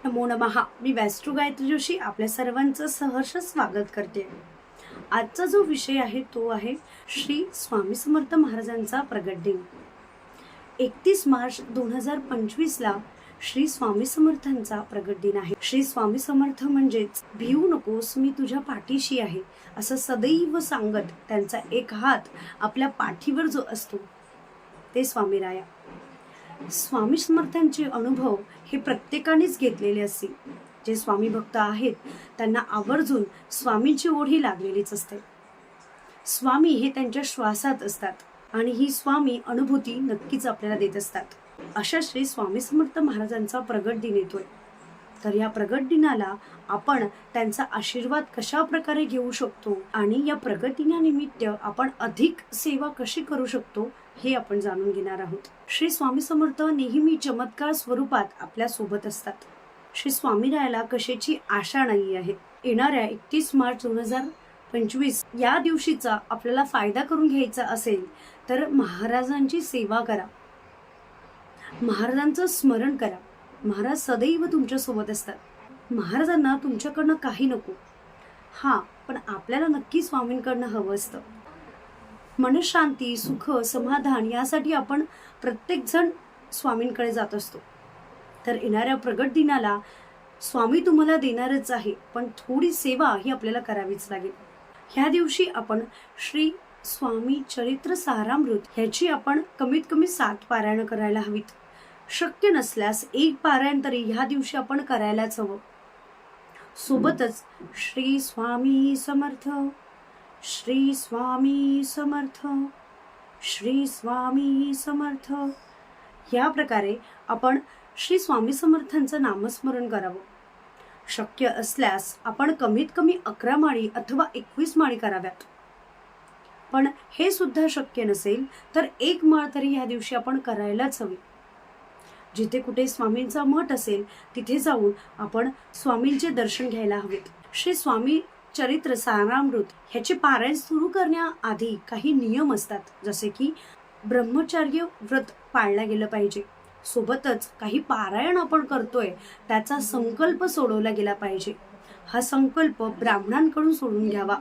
नमो नमः. मी वैष्णव गायत्री जोशी आपल्या सर्वांचं सहर्ष स्वागत करते. आजचा जो विषय आहे तो आहे श्री स्वामी समर्थ महाराजांचा प्रगट दिन. 31 मार्च 2025 ला श्री स्वामी समर्थांचा प्रगट दिन आहे. श्री स्वामी समर्थ म्हणजेच भिवू नकोस, मी तुझ्या पाठीशी आहे असं सदैव सांगत त्यांचा एक हात आपल्या पाठीवर जो असतो ते स्वामीराया. स्वामी समर्थांचे अनुभव हे प्रत्येकानेच घेतलेले असतील. जे स्वामी भक्त आहेत त्यांना आवर्जून स्वामींची ओढ ही लागलेलीच असते. स्वामी हे त्यांच्या श्वासात असतात आणि ही स्वामी अनुभूती नक्कीच आपल्याला देत असतात. अशा श्री स्वामी समर्थ महाराजांचा प्रगट दिन येतोय. तर या प्रगट दिनाला आपण त्यांचा आशीर्वाद कशा प्रकारे घेऊ शकतो आणि या प्रगट दिनानिमित्त आपण अधिक सेवा कशी करू शकतो हे आपण जाणून घेणार आहोत. श्री स्वामी समर्थ नेहमी चमत्कार स्वरूपात आपल्या सोबत असतात. श्री स्वामीरायाला कशाची आशा नाही आहे. येणाऱ्या 31 मार्च 2025 या दिवशीचा आपल्याला फायदा करून घ्यायचा असेल तर महाराजांची सेवा करा, महाराजांचं स्मरण करा. महाराज सदैव तुमच्या सोबत असतात. महाराजांना तुमच्याकडनं काही नको, पण आपल्याला नक्की स्वामींकडनं हवं असतं. मनशांती, सुख, समाधान यासाठी आपण प्रत्येक जण स्वामींकडे जात असतो. तर येणाऱ्या प्रगट दिनाला स्वामी तुम्हाला देणारच आहे, पण थोडी सेवा ही आपल्याला करावीच लागेल. ह्या दिवशी आपण श्री स्वामी चरित्र सारामृत ह्याची आपण कमीत कमी 7 पारायण करायला हवीत. शक्य नसल्यास 1 पारायण तरी ह्या दिवशी आपण करायलाच हवं. सोबतच श्री स्वामी समर्थ, श्री स्वामी समर्थ, श्री स्वामी समर्थ या प्रकारे आपण श्री स्वामी समर्थांचं नामस्मरण करावं. शक्य असल्यास आपण कमीत कमी 11 माळी अथवा 21 माळी कराव्यात. पण हे सुद्धा शक्य नसेल तर 1 माळ तरी या दिवशी आपण करायलाच हवी. जिथे कुठे स्वामींचा मठ असेल तिथे जाऊन आपण स्वामींचे दर्शन घ्यायला हवेत. श्री स्वामी चरित्र सारामृत ह्याचे पारायण सुरू करण्याआधी काही नियम असतात, जसे की ब्रह्मचर्य व्रत पाळलं गेलं पाहिजे. सोबतच काही पारायण आपण करतोय त्याचा संकल्प सोडवला गेला पाहिजे. हा संकल्प ब्राह्मणांकडून सोडून घ्यावा.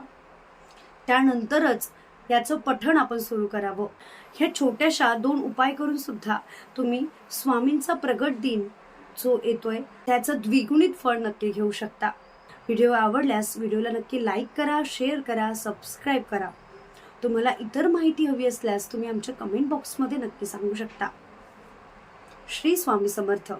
त्यानंतरच याचं पठण आपण सुरू करावं. ह्या छोट्याशा 2 उपाय करून सुद्धा तुम्ही स्वामींचा प्रगट दिन जो येतोय त्याचं द्विगुणित फळ नक्की घेऊ शकता. व्हिडिओ आवडल्यास व्हिडिओला नक्की लाईक करा, शेअर करा, सबस्क्राईब करा. तुम्हाला इतर माहिती हवी असल्यास तुम्ही आमच्या कमेंट बॉक्समध्ये नक्की सांगू शकता. श्री स्वामी समर्थ.